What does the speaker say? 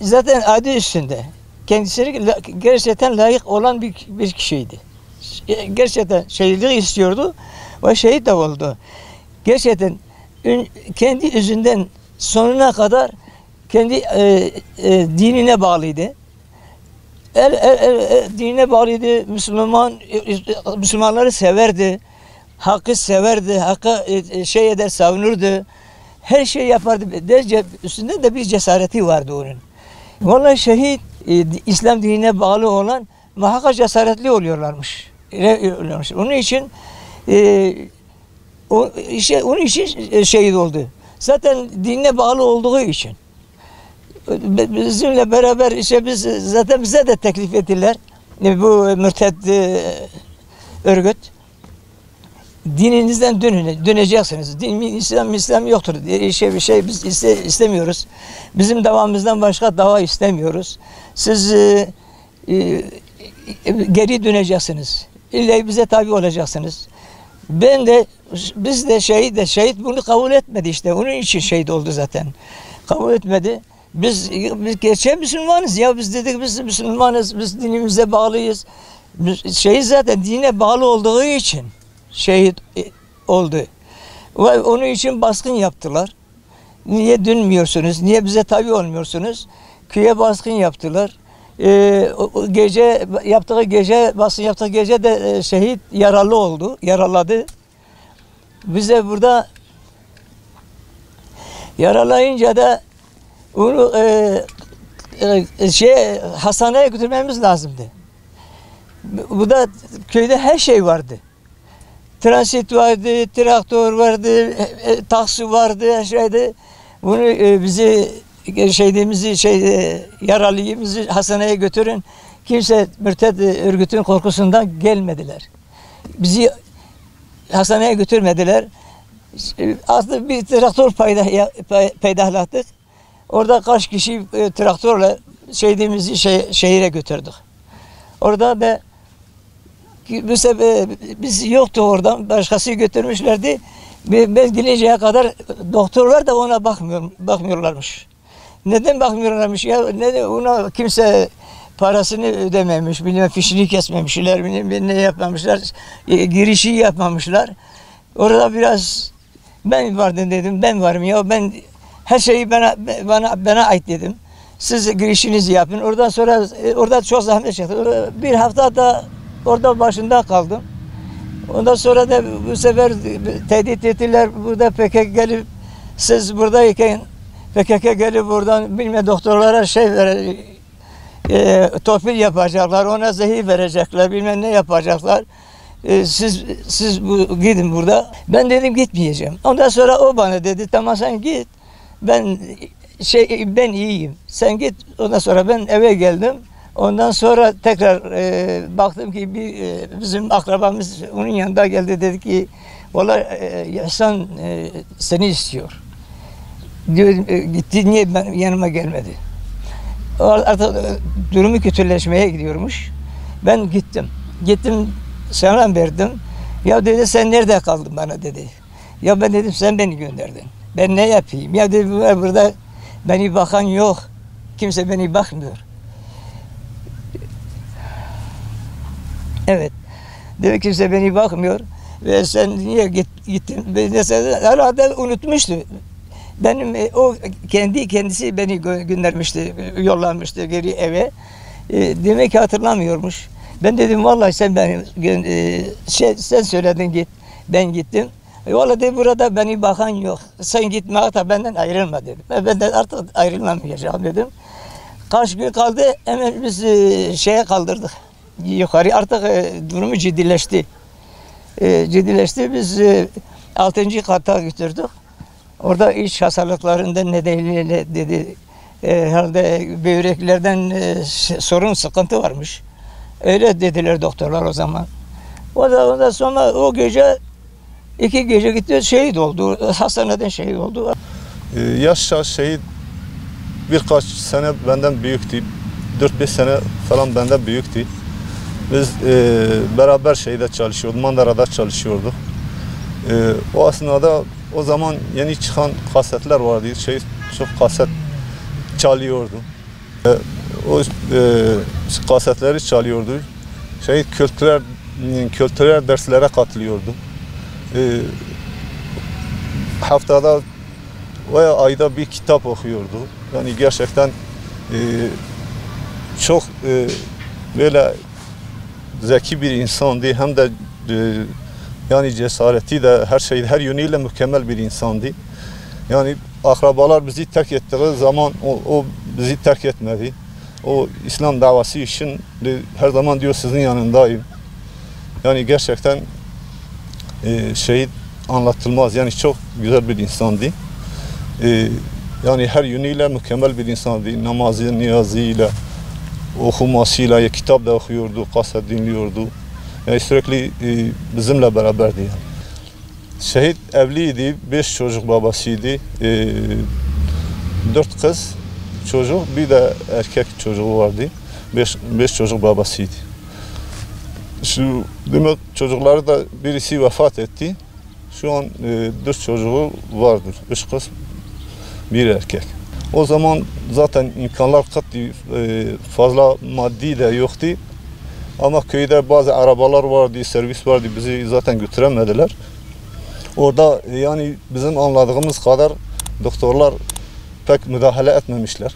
zaten adı üstünde. Kendisine gerçekten layık olan bir kişiydi. Gerçekten şehitlik istiyordu ve şehit de oldu. Gerçekten kendi yüzünden sonuna kadar kendi dinine bağlıydı. Dinine bağlıydı. Müslümanları severdi. Hakkı severdi. Hakkı savunurdu. Her şey yapardı. Üstünde de bir cesareti vardı onun. Vallahi şehit İslam dinine bağlı olan muhakkak cesaretli oluyorlarmış. Onun için onun için şehit oldu. Zaten dinine bağlı olduğu için. Bizimle beraber zaten bize de teklif ettiler. Bu mürted örgüt. Dininizden döneceksiniz. İslam yoktur. Bir şey biz istemiyoruz. Bizim davamızdan başka dava istemiyoruz. Siz geri döneceksiniz. İlla bize tabi olacaksınız. Biz de şehit bunu kabul etmedi işte. Onun için şehit oldu zaten. Kabul etmedi. Biz gerçek Müslümanız ya. Biz dedik biz Müslümanız. Biz dinimize bağlıyız. Şehit zaten dine bağlı olduğu için şehit oldu. Ve onun için baskın yaptılar. Niye dönmüyorsunuz? Niye bize tabi olmuyorsunuz? Köye baskın yaptılar. Baskın yaptığı gece de şehit yaraladı. Bize burada yaralayınca da onu hastaneye götürmemiz lazımdı. Bu da köyde her şey vardı. Transit vardı, traktör vardı, taksi vardı, her şeydi. Bunu bizi yaralıyımızı hastaneye götürün. Kimse mürted örgütün korkusundan gelmediler. Bizi hastaneye götürmediler. Aslında bir traktör peydahlattık. Orada kaç kişi traktörle şehire götürdük. Orada da biz yoktu oradan. Başkası götürmüşlerdi. Ben gelinceye kadar doktorlar da ona bakmıyorlarmış. Neden bakmıyorlarmış ya? Ona kimse parasını ödememiş, fişini kesmemişler, ne yapmamışlar, girişi yapmamışlar. Orada biraz ben vardım dedim, ben varım ya, ben her şeyi bana ait dedim. Siz girişinizi yapın. Oradan sonra orada çok zahmet çekti. Bir hafta da orada başında kaldım. Ondan sonra da bu sefer tehdit ettiler. Burada PKK gelip siz buradayken PKK gelip buradan doktorlara torpil yapacaklar, ona zehir verecekler, ne yapacaklar. Siz gidin burada. Ben dedim gitmeyeceğim. Ondan sonra o bana dedi tamam sen git. Ben iyiyim. Sen git. Ondan sonra ben eve geldim. Ondan sonra tekrar baktım ki bizim akrabamız onun yanında geldi, dedi ki vallahi Hasan seni istiyor. Gitti, niye yanıma gelmedi? Artık durumu kötüleşmeye gidiyormuş. Ben gittim selam verdim. Ya dedi sen nerede kaldın bana dedi. Ya ben dedim sen beni gönderdin. Ben ne yapayım? Ya dedi burada beni bakan yok. Kimse beni bakmıyor. Evet. Dedi kimse beni bakmıyor. Ve sen niye gittin? Herhalde unutmuştu. O kendisi beni göndermişti, yollamıştı geri eve. Demek ki hatırlamıyormuş. Ben dedim vallahi sen sen söyledin git. Ben gittim. Vallahi dedim burada beni bakan yok. Sen gitme hatta benden ayrılma dedim. Ben de artık ayrılmamayacağım dedim. Kaç gün kaldı hemen biz kaldırdık. Yukarı artık durumu ciddileşti. Biz 6. kata götürdük. Orada iç hastalıklarından nedeniyle dedi herhalde böbreklerden sıkıntı varmış. Öyle dediler doktorlar o zaman. Ondan sonra o gece 2 gece gitti şehit oldu. Hastaneden şehit oldu. Yaşça şehit birkaç sene benden büyüktü. 4-5 sene falan benden büyüktü. Biz beraber çalışıyorduk, Mandara'da çalışıyorduk. O aslında o zaman yeni çıkan kasetler vardı. Çok kaset çalıyordu. O kasetleri çalıyordu. Kültürel derslere katılıyordu. Haftada veya ayda bir kitap okuyordu. Yani gerçekten çok böyle zeki bir insandı. Hem de yani cesareti de her şey, her yönüyle mükemmel bir insandı. Yani akrabalar bizi terk ettiği zaman o bizi terk etmedi. O İslam davası için her zaman diyor sizin yanındayım. Yani gerçekten şehit anlatılmaz. Yani çok güzel bir insandı. Yani her yönüyle mükemmel bir insandı. Namazı, niyazıyla, okumasıyla, kitap da okuyordu, kaset dinliyordu. Yani sürekli bizimle beraberdi yani. Şehit evliydi, 5 çocuk babasıydı. 4 kız çocuk, bir de erkek çocuğu vardı. 5 çocuk babasıydı. Şu demek çocukları da birisi vefat etti. Şu an 4 çocuğu vardır. 3 kız, bir erkek. O zaman zaten imkanlar fazla maddi de yoktu. Ama köyde bazı arabalar vardı, servis vardı. Bizi zaten götüremediler. Orada yani bizim anladığımız kadar doktorlar pek müdahale etmemişler.